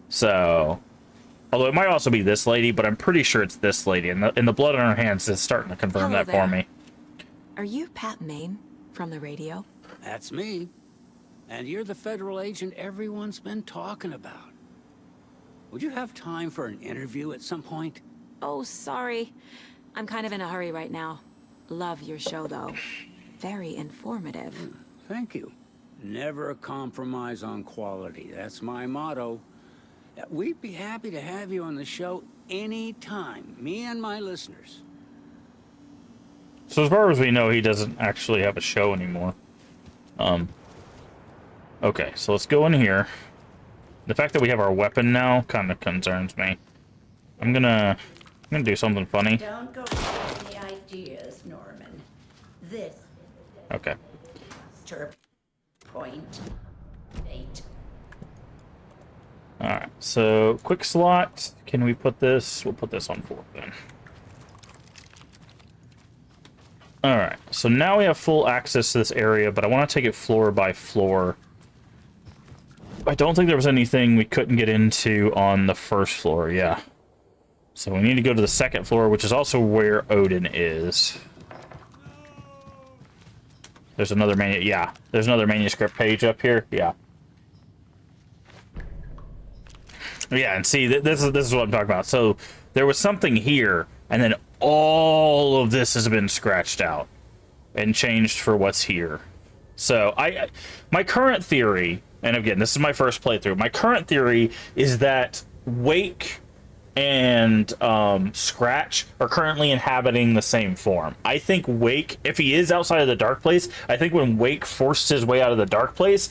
So, although it might also be this lady, but I'm pretty sure it's this lady, and the blood on her hands is starting to confirm Hello that for there. me. Are you Pat Maine from the radio? That's me. And you're the federal agent everyone's been talking about. Would you have time for an interview at some point? Oh, sorry. I'm kind of in a hurry right now. Love your show, though. Very informative. Thank you. Never compromise on quality. That's my motto. We'd be happy to have you on the show anytime, me and my listeners. So as far as we know, he doesn't actually have a show anymore. Okay, so let's go in here. The fact that we have our weapon now kind of concerns me. I'm gonna do something funny. Don't go with any ideas, Norman. This Okay. is point 8. Alright, so quick slot. Can we put this? We'll put this on 4 then. Alright, so now we have full access to this area, but I want to take it floor by floor. I don't think there was anything we couldn't get into on the first floor, yeah. So we need to go to the second floor, which is also where Odin is. There's another there's another manuscript page up here, yeah. Yeah, and see, this is what I'm talking about. So there was something here, and then all of this has been scratched out and changed for what's here. So my current theory, and again, this is my first playthrough, my current theory is that Wake and Scratch are currently inhabiting the same form. I think Wake, if he is outside of the dark place, I think when Wake forced his way out of the dark place,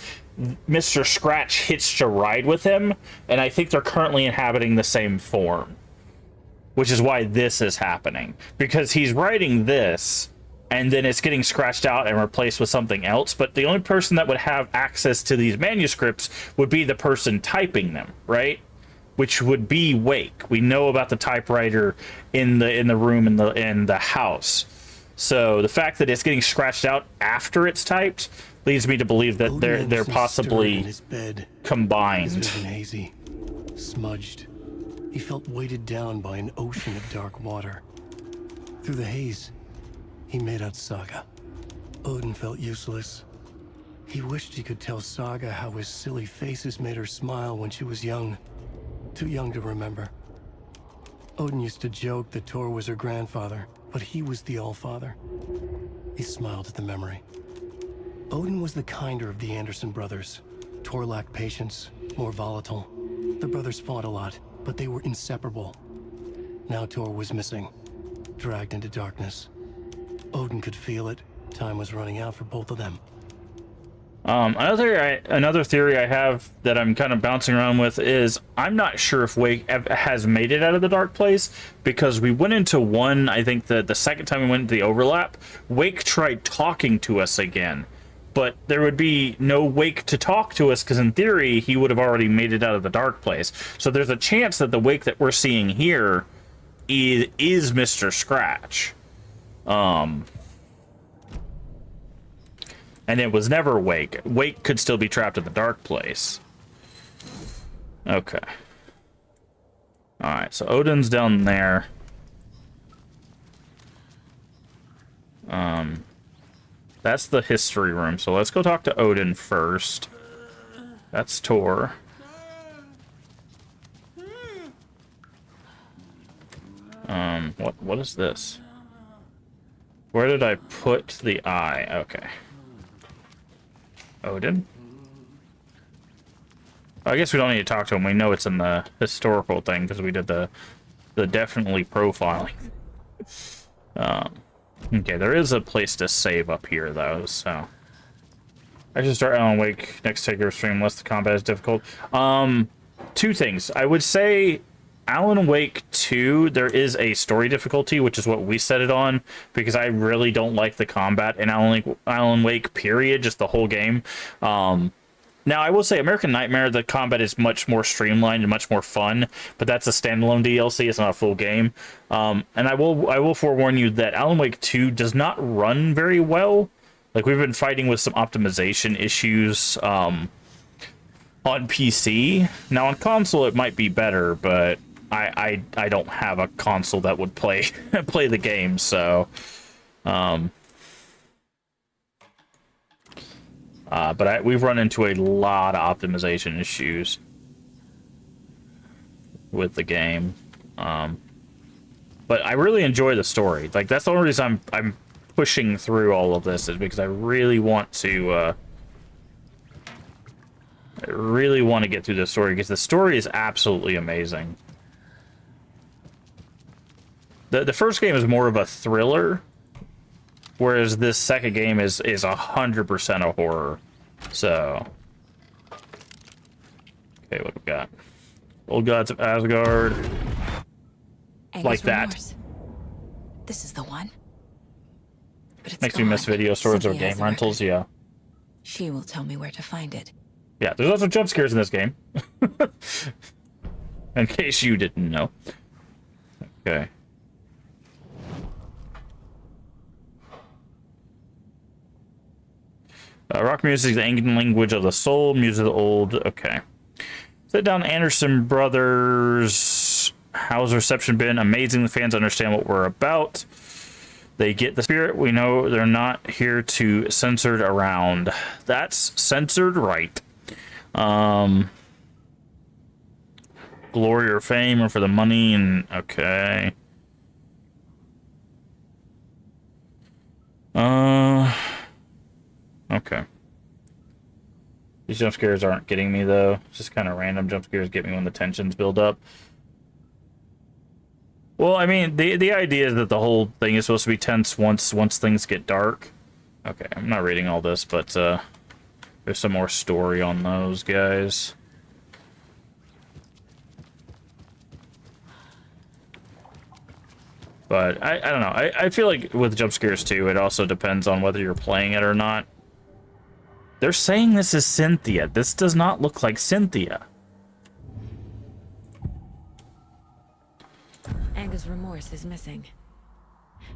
Mr. Scratch hitched a ride with him, and I think they're currently inhabiting the same form. Which is why this is happening. Because he's writing this, and then it's getting scratched out and replaced with something else, but the only person that would have access to these manuscripts would be the person typing them, right? Which would be Wake. We know about the typewriter in the room in the house. So the fact that it's getting scratched out after it's typed leads me to believe that they're possibly his bed. combined. His vision hazy, smudged. He felt weighted down by an ocean of dark water. Through the haze, he made out Saga. Odin felt useless. He wished he could tell Saga how his silly faces made her smile when she was young. Too young to remember. Odin used to joke that Tor was her grandfather, but he was the Allfather. He smiled at the memory. Odin was the kinder of the Anderson brothers. Tor lacked patience, more volatile. The brothers fought a lot, but they were inseparable. Now Tor was missing, dragged into darkness. Odin could feel it. Time was running out for both of them. Another theory I have that I'm kind of bouncing around with is I'm not sure if Wake has made it out of the dark place, because we went into one, I think the second time we went into the overlap, Wake tried talking to us again, but there would be no Wake to talk to us because in theory he would have already made it out of the dark place. So there's a chance that the Wake that we're seeing here is Mr. Scratch. And it was never Wake. Wake could still be trapped in the dark place. Okay. Alright, so Odin's down there. That's the history room, so let's go talk to Odin first. That's Tor. What is this? Where did I put the eye? Okay. Odin? I guess we don't need to talk to him. We know it's in the historical thing because we did the definitely profiling. Okay, there is a place to save up here though, so I should start Alan Wake next Takeover stream unless the combat is difficult. Two things. I would say Alan Wake 2, there is a story difficulty, which is what we set it on, because I really don't like the combat in Alan Wake, period, just the whole game. Now, I will say American Nightmare, the combat is much more streamlined and much more fun, but that's a standalone DLC, it's not a full game. And I will forewarn you that Alan Wake 2 does not run very well. Like, we've been fighting with some optimization issues. on PC. Now on console it might be better, but I don't have a console that would play play the game, so but we've run into a lot of optimization issues with the game. But I really enjoy the story. Like, that's the only reason I'm pushing through all of this, is because I really want to get through this story, because the story is absolutely amazing. The first game is more of a thriller, whereas this second game is 100% a horror. So, okay, what do we got? Old Gods of Asgard. Like that. Remorse. This is the one. But it's Makes me miss video stores or Cynthia game rentals, yeah. She will tell me where to find it. Yeah, there's also jump scares in this game. In case you didn't know. Okay. Rock music is the ancient language of the soul, music of the old. Okay. Sit down, Anderson Brothers. How's the reception been? Amazing. The fans understand what we're about. They get the spirit. We know they're not here to censored around. That's censored right. Glory or fame, or for the money, and okay. Okay. These jump scares aren't getting me, though. It's just kind of random jump scares get me when the tensions build up. Well, I mean, the idea is that the whole thing is supposed to be tense once things get dark. Okay, I'm not reading all this, but there's some more story on those guys. But I don't know. I feel like with jump scares too, it also depends on whether you're playing it or not. They're saying this is Cynthia. This does not look like Cynthia. Anga's remorse is missing.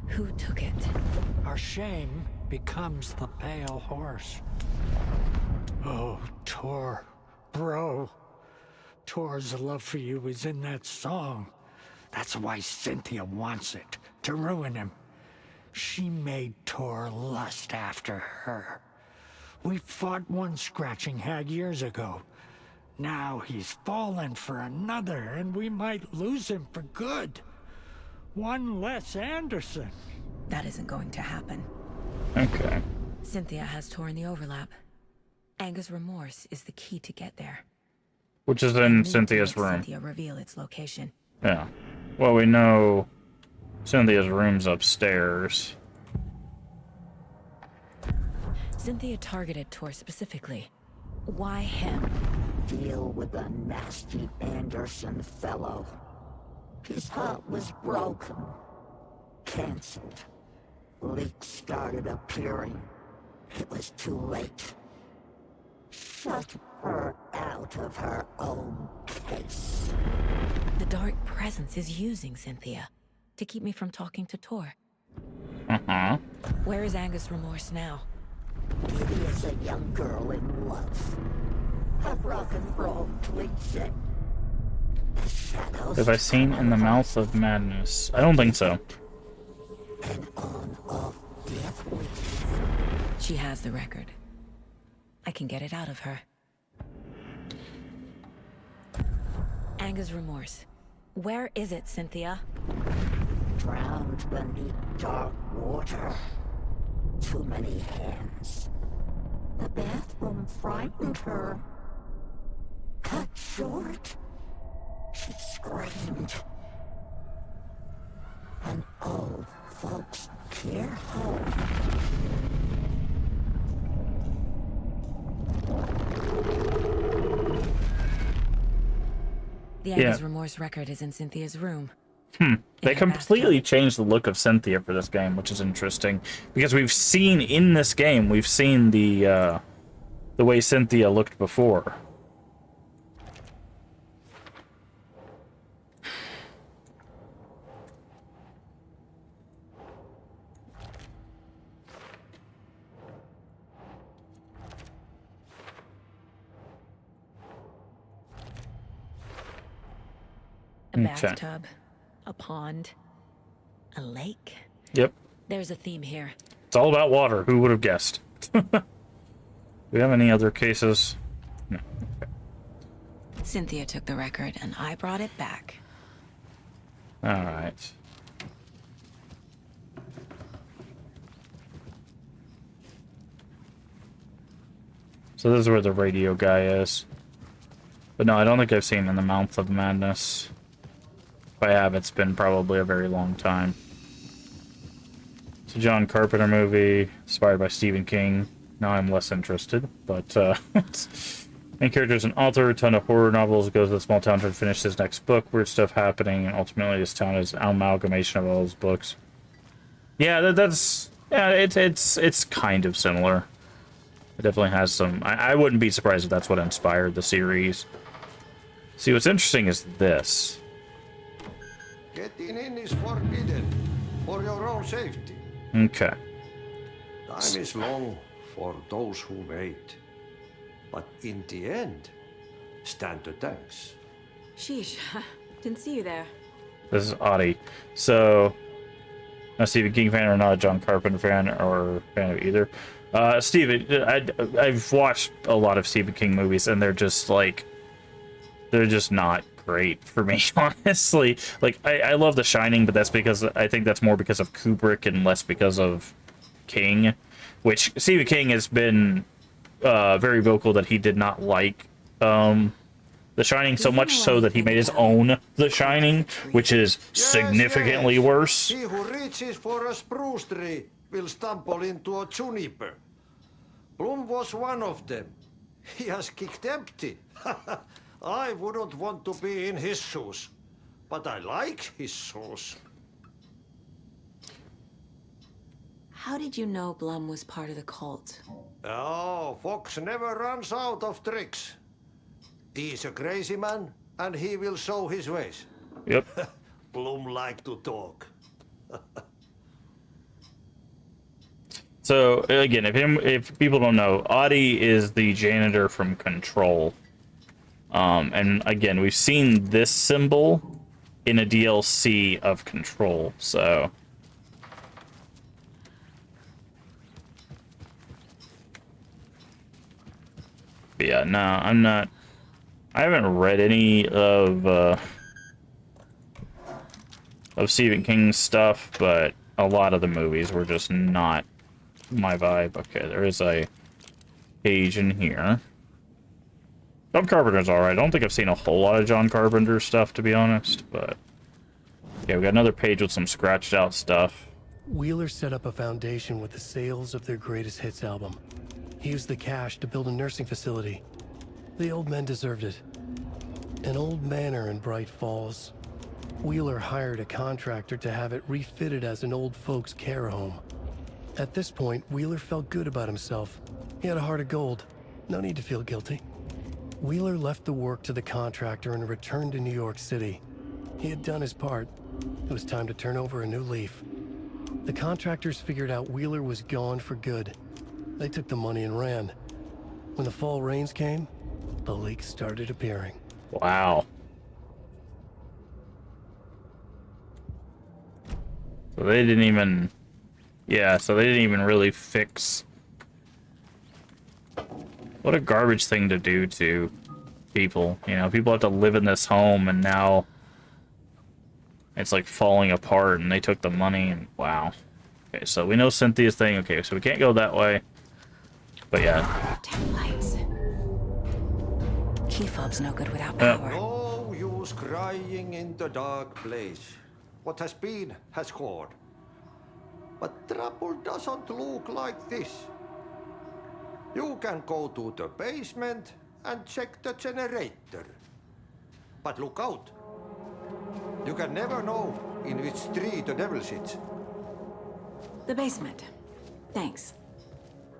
Who took it? Our shame becomes the pale horse. Oh, Tor, bro. Tor's love for you is in that song. That's why Cynthia wants it, to ruin him. She made Tor lust after her. We fought one scratching hag years ago. Now he's fallen for another, and we might lose him for good. One less Anderson. That isn't going to happen. Okay. Cynthia has torn the overlap. Anga's remorse is the key to get there. Which is I in need to Cynthia's make room. Cynthia reveal its location. Yeah. Well, we know Cynthia's room's upstairs. Cynthia targeted Tor specifically. Why him? Deal with the nasty Anderson fellow. His heart was broken. Cancelled. Leaks started appearing. It was too late. Shut her out of her own case. The dark presence is using Cynthia to keep me from talking to Tor. Uh-huh. Where is Anga's remorse now? Kitty is a young girl in love. A rock and roll cliche. The shadows Have I seen In the Mouth of Madness? I don't think so. and on of death wish. She has the record. I can get it out of her. Anga's remorse. Where is it, Cynthia? Drowned beneath dark water. Too many hands. The bathroom frightened her. Cut short. She screamed. And old folks care home. The Anga's remorse record is in Cynthia's room. They completely changed the look of Cynthia for this game, which is interesting. Because we've seen in this game, we've seen the way Cynthia looked before. A Okay. bathtub, a pond, a lake. Yep. There's a theme here. It's all about water. Who would have guessed? Do we have any other cases? No. Cynthia took the record, and I brought it back. All right. So this is where the radio guy is. But no, I don't think I've seen In the Mouth of Madness. If I have, it's been probably a very long time. It's a John Carpenter movie, inspired by Stephen King. Now I'm less interested, but main character is an author, a ton of horror novels, goes to a small town to finish his next book, weird stuff happening, and ultimately this town is an amalgamation of all his books. Yeah, it's kind of similar. It definitely has some... I wouldn't be surprised if that's what inspired the series. See, what's interesting is this. Getting in is forbidden, for your own safety. Okay. Time is long for those who wait. But in the end, stand the thanks. Sheesh, didn't see you there. This is Audie. So, not a Stephen King fan or not a John Carpenter fan or fan of either. Stephen, I've watched a lot of Stephen King movies, and they're just like, they're just not great for me, honestly. Like, I love The Shining, but that's because I think that's more because of Kubrick and less because of King, which Stephen King has been very vocal that he did not like The Shining, so much so that he made his own The Shining, which is significantly worse. He who reaches for a spruce tree will stumble into a juniper. Bloom was one of them. He has kicked empty. I wouldn't want to be in his shoes, but I like his shoes. How did you know Blum was part of the cult? Oh, Fox never runs out of tricks. He's a crazy man, and he will show his ways. Yep. Bloom like to talk. So again, if people don't know, Audie is the janitor from Control. And again, we've seen this symbol in a DLC of Control, so. But yeah, no, I haven't read any of Stephen King's stuff, but a lot of the movies were just not my vibe. Okay, there is a page in here. John Carpenter's alright. I don't think I've seen a whole lot of John Carpenter stuff, to be honest, but... Yeah, we got another page with some scratched out stuff. Wheeler set up a foundation with the sales of their greatest hits album. He used the cash to build a nursing facility. The old men deserved it. An old manor in Bright Falls. Wheeler hired a contractor to have it refitted as an old folks' care home. At this point, Wheeler felt good about himself. He had a heart of gold. No need to feel guilty. Wheeler left the work to the contractor and returned to New York City. He had done his part. It was time to turn over a new leaf. The contractors figured out Wheeler was gone for good. They took the money and ran. When the fall rains came, the leaks started appearing. Wow. So they didn't even... Yeah, so they didn't even really fix... What a garbage thing to do to people. You know, people have to live in this home, and now it's like falling apart, and they took the money, and wow. Okay, so we know Cynthia's thing. Okay, so we can't go that way. But yeah. Taillights. Key fob's no good without power. No use crying in the dark place. What has been has gone. But trouble doesn't look like this. You can go to the basement and check the generator. But look out. You can never know in which tree the devil sits. The basement. Thanks.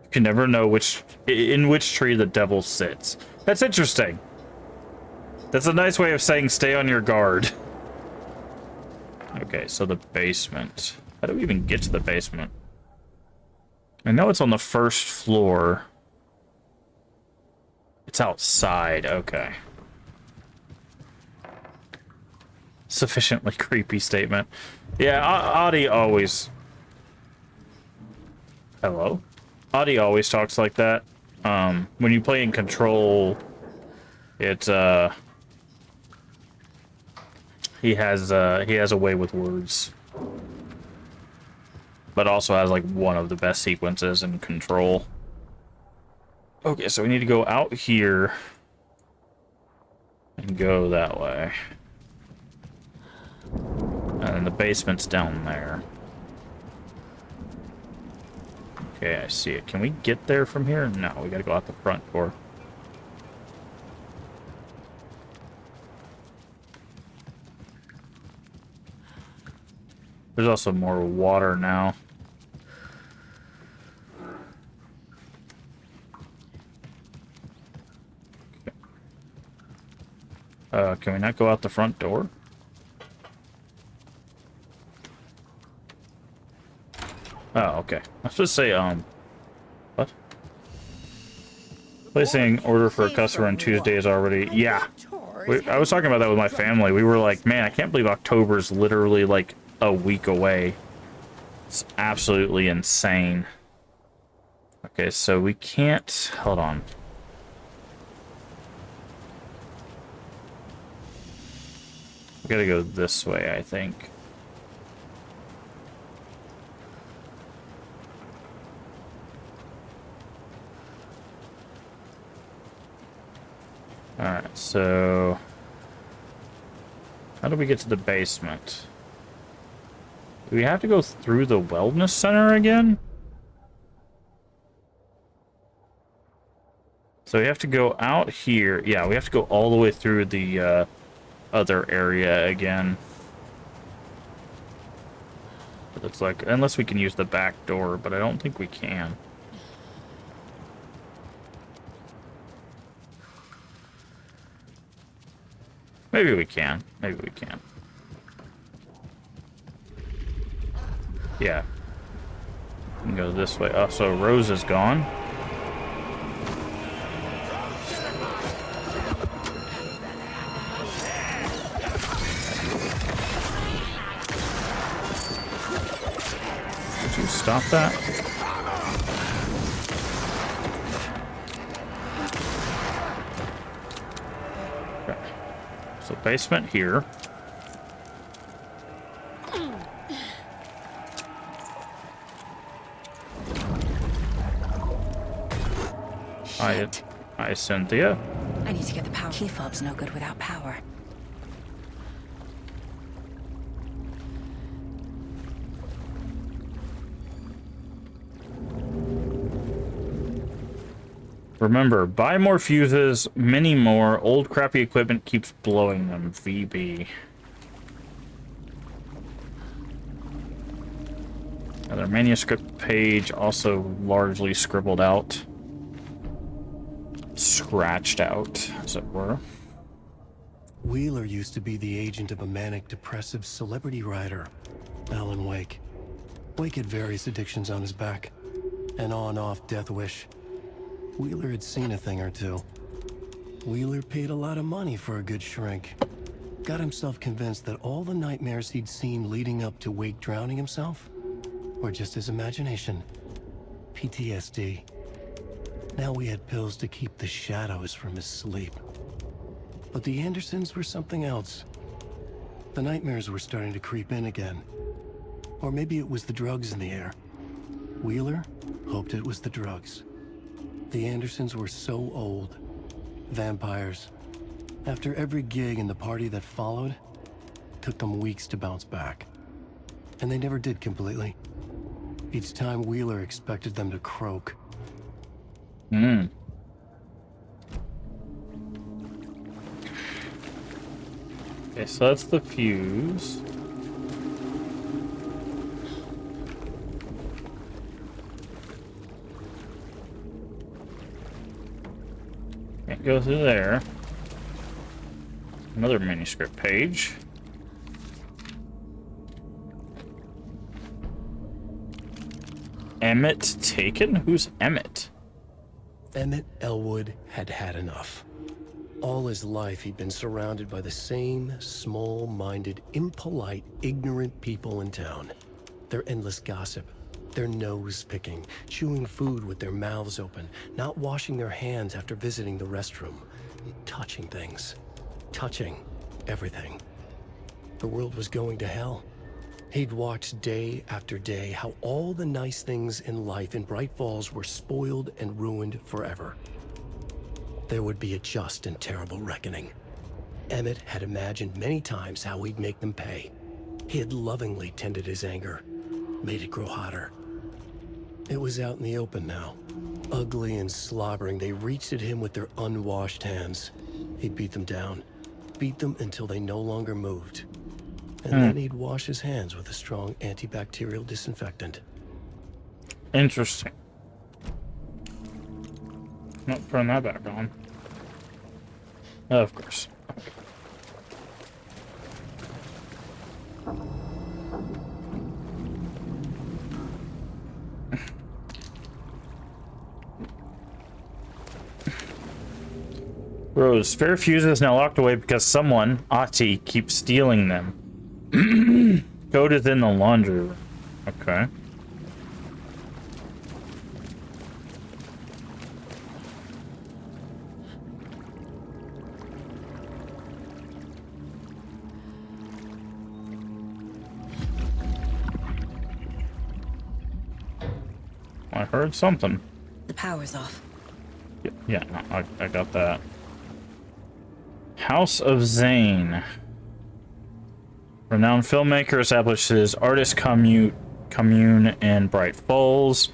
You can never know in which tree the devil sits. That's interesting. That's a nice way of saying stay on your guard. Okay, so the basement. How do we even get to the basement? I know it's on the first floor. It's outside, okay. Sufficiently creepy statement. Yeah, Audie always... Hello? Audie always talks like that. When you play in Control, it's, he has a way with words. But also has, like, one of the best sequences in Control. Okay, so we need to go out here and go that way. And the basement's down there. Okay, I see it. Can we get there from here? No, we gotta go out the front door. There's also more water now. Can we not go out the front door? Oh, okay. I was just say, what? Placing order for a customer on Tuesday is already, yeah. I was talking about that with my family. We were like, man, I can't believe October's literally like a week away. It's absolutely insane. Okay, so we can't, hold on. We gotta go this way, I think. Alright, so... how do we get to the basement? Do we have to go through the wellness center again? So we have to go out here. Yeah, we have to go all the way through the other area again. It looks like, unless we can use the back door, but I don't think we can. Maybe we can. Maybe we can. Yeah. We can go this way. Oh, so Rose is gone. Did you stop that? Okay. So basement here. Hi, Cynthia. I need to get the power. Key fob's no good without power. Remember, buy more fuses, many more. Old crappy equipment keeps blowing them. VB. Another manuscript page, also largely scribbled out. Scratched out, as it were. Wheeler used to be the agent of a manic-depressive celebrity writer, Alan Wake. Wake had various addictions on his back. An on-off death wish. Wheeler had seen a thing or two. Wheeler paid a lot of money for a good shrink. Got himself convinced that all the nightmares he'd seen leading up to Wake drowning himself were just his imagination. PTSD. Now we had pills to keep the shadows from his sleep. But the Andersons were something else. The nightmares were starting to creep in again. Or maybe it was the drugs in the air. Wheeler hoped it was the drugs. The Andersons were so old. Vampires. After every gig and the party that followed, it took them weeks to bounce back. And they never did completely. Each time Wheeler expected them to croak. Hmm. Okay, so that's the fuse. Can't go through there. Another manuscript page. Emmett taken? Who's Emmett? Emmett Elwood had had enough. All his life, he'd been surrounded by the same small-minded, impolite, ignorant people in town. Their endless gossip, their nose-picking, chewing food with their mouths open, not washing their hands after visiting the restroom, touching things, touching everything. The world was going to hell. He'd watched day after day how all the nice things in life in Bright Falls were spoiled and ruined forever. There would be a just and terrible reckoning. Emmett had imagined many times how he'd make them pay. He had lovingly tended his anger, made it grow hotter. It was out in the open now. Ugly and slobbering, they reached at him with their unwashed hands. He'd beat them down, beat them until they no longer moved. And then he'd wash his hands with a strong antibacterial disinfectant. Interesting. Not putting that back on. Of course. Rose, spare fuse is now locked away because someone, Ati, keeps stealing them. Code is in the laundry room. Okay. I heard something. The power's off. Yeah, no, I got that. House of Zane. Renowned filmmaker establishes artist commune in Bright Falls.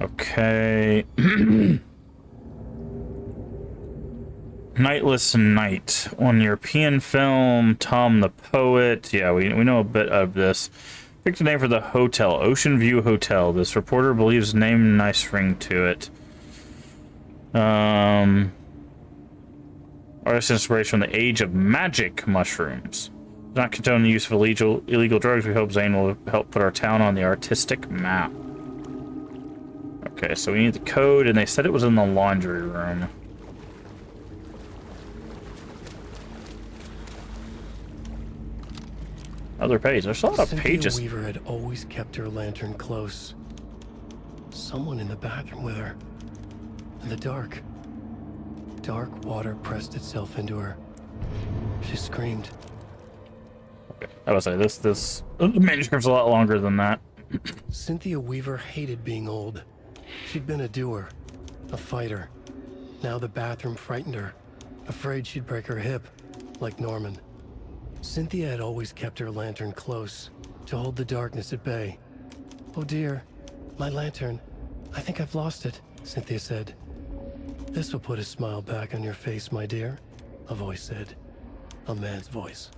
Okay. Nightless Night. On European film, Tom the Poet. Yeah, we know a bit of this. Picked a name for the hotel, Ocean View Hotel. This reporter believes name nice ring to it. Artist inspiration from the age of magic mushrooms. Not condone the use of illegal drugs. We hope Zane will help put our town on the artistic map. Okay, so we need the code, and they said it was in the laundry room. Other page. There's a lot of pages. Cynthia Weaver had always kept her lantern close. Someone in the bathroom with her. In the dark. Dark water pressed itself into her. She screamed. Okay. I would say this manuscript's a lot longer than that. Cynthia Weaver hated being old. She'd been a doer, a fighter. Now the bathroom frightened her, afraid she'd break her hip, like Norman. Cynthia had always kept her lantern close, to hold the darkness at bay. "Oh dear, my lantern. I think I've lost it," Cynthia said. "This will put a smile back on your face, my dear," a voice said. A man's voice.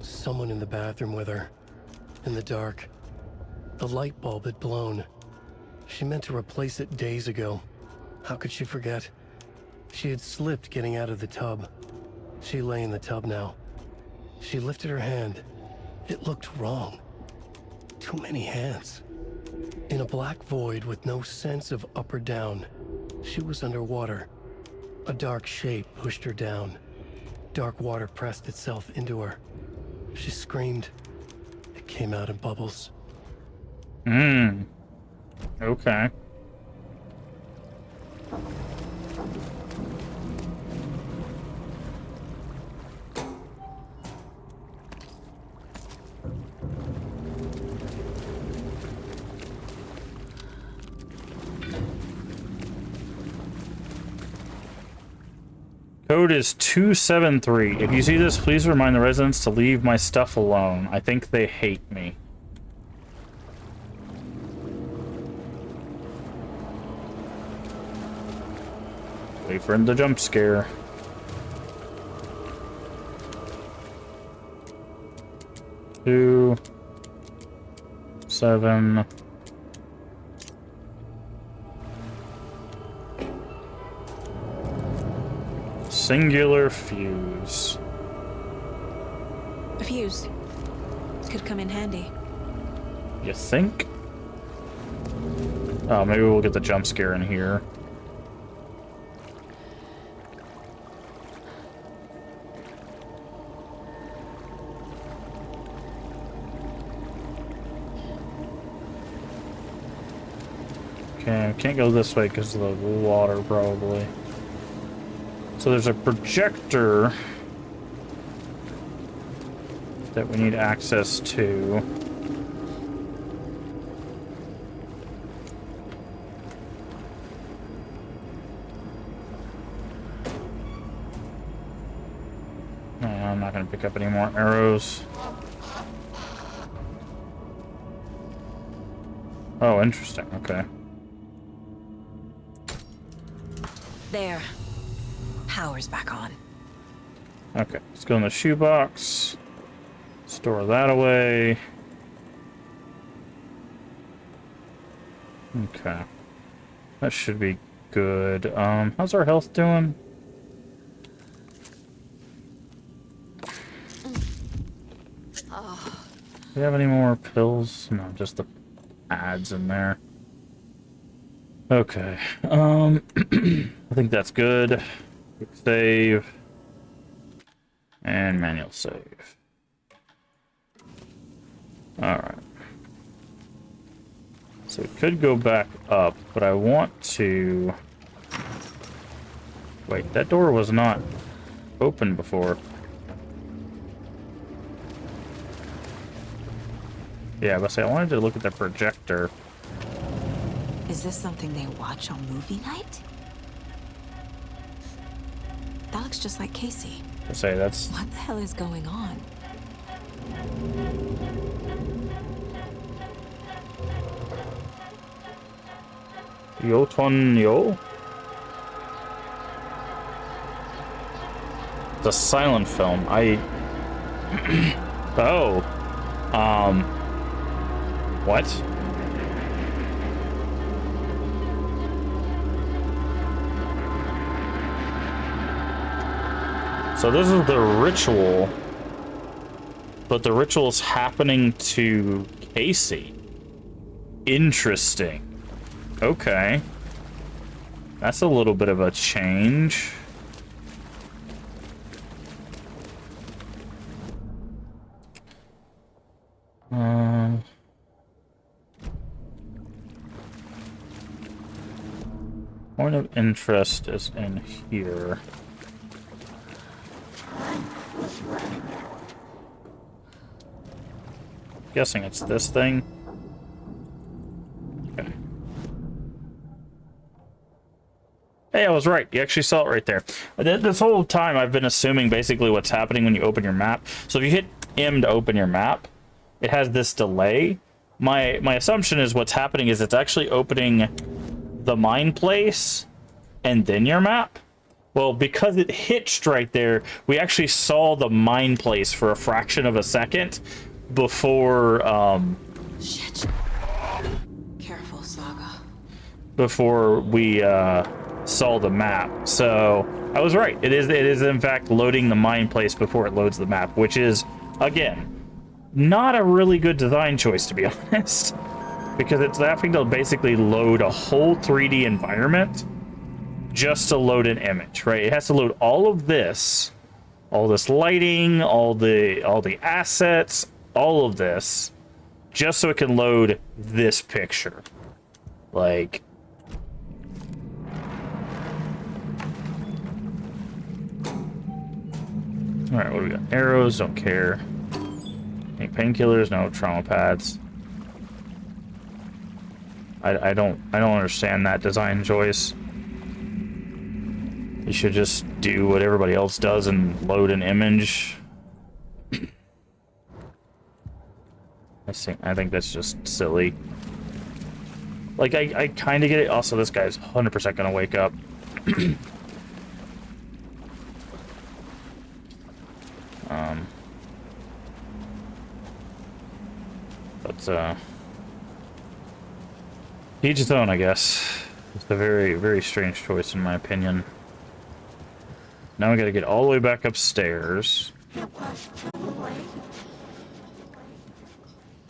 Someone in the bathroom with her. In the dark. The light bulb had blown. She meant to replace it days ago. How could she forget? She had slipped getting out of the tub. She lay in the tub now. She lifted her hand. It looked wrong. Too many hands. In a black void with no sense of up or down, she was underwater. A dark shape pushed her down. Dark water pressed itself into her. She screamed. It came out in bubbles. Okay. Code is 273. If you see this, please remind the residents to leave my stuff alone. I think they hate me. Wait for the jump scare. Two, 7. Singular fuse. A fuse. This could come in handy. You think? Oh, maybe we'll get the jump scare in here. Okay, can't go this way because of the water, probably. So there's a projector that we need access to. No, I'm not going to pick up any more arrows. Oh, interesting. Okay. There. Power's back on. Okay, let's go in the shoebox. Store that away. Okay. That should be good. How's our health doing? Do we have any more pills? No, just the ads in there. Okay. I think that's good. Quick save. And manual save. Alright. So we could go back up, but I want to... Wait, that door was not open before. Yeah, but I wanted to look at the projector. Is this something they watch on movie night? That looks just like Casey. I say that's... What the hell is going on? Yoton Yo? It's a silent film. Oh. What? So this is the ritual, but the ritual's happening to Casey. Interesting. Okay. That's a little bit of a change. Point of interest is in here. Guessing it's this thing. Okay. Hey, I was right. You actually saw it right there. This whole time I've been assuming basically what's happening when you open your map. So if you hit M to open your map, it has this delay. My assumption is what's happening is it's actually opening the mine place and then your map. Well, because it hitched right there, we actually saw the mine place for a fraction of a second before Shit. Careful, Saga. before we saw the map. So I was right. It is in fact loading the mine place before it loads the map, which is, again, not a really good design choice, to be honest, because it's having to basically load a whole 3D environment just to load an image, right? It has to load all of this, all this lighting, all the assets, all of this, just so it can load this picture. Like, all right, what do we got? Arrows, don't care. Any painkillers? No. Trauma pads. I don't understand that design choice. You should just do what everybody else does and load an image. I think that's just silly. Like, I kind of get it. Also, this guy's 100% gonna wake up. But each his own, I guess. It's a very, very strange choice, in my opinion. Now we gotta get all the way back upstairs.